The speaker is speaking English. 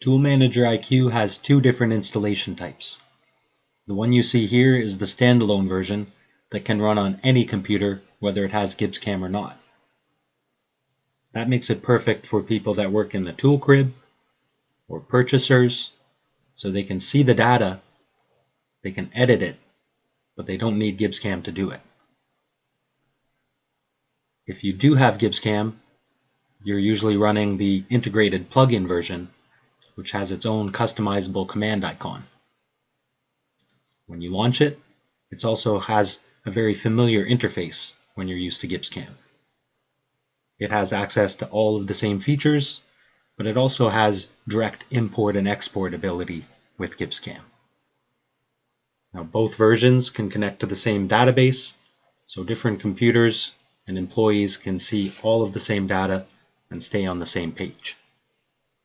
ToolManageriQ has two different installation types. The one you see here is the standalone version that can run on any computer, whether it has gibbsCAM or not. That makes it perfect for people that work in the tool crib or purchasers, so they can see the data, they can edit it, but they don't need gibbsCAM to do it. If you do have gibbsCAM, you're usually running the integrated plugin version, which has its own customizable command icon. When you launch it, it also has a very familiar interface when you're used to gibbsCAM. It has access to all of the same features, but it also has direct import and export ability with gibbsCAM. Now, both versions can connect to the same database, so different computers and employees can see all of the same data and stay on the same page.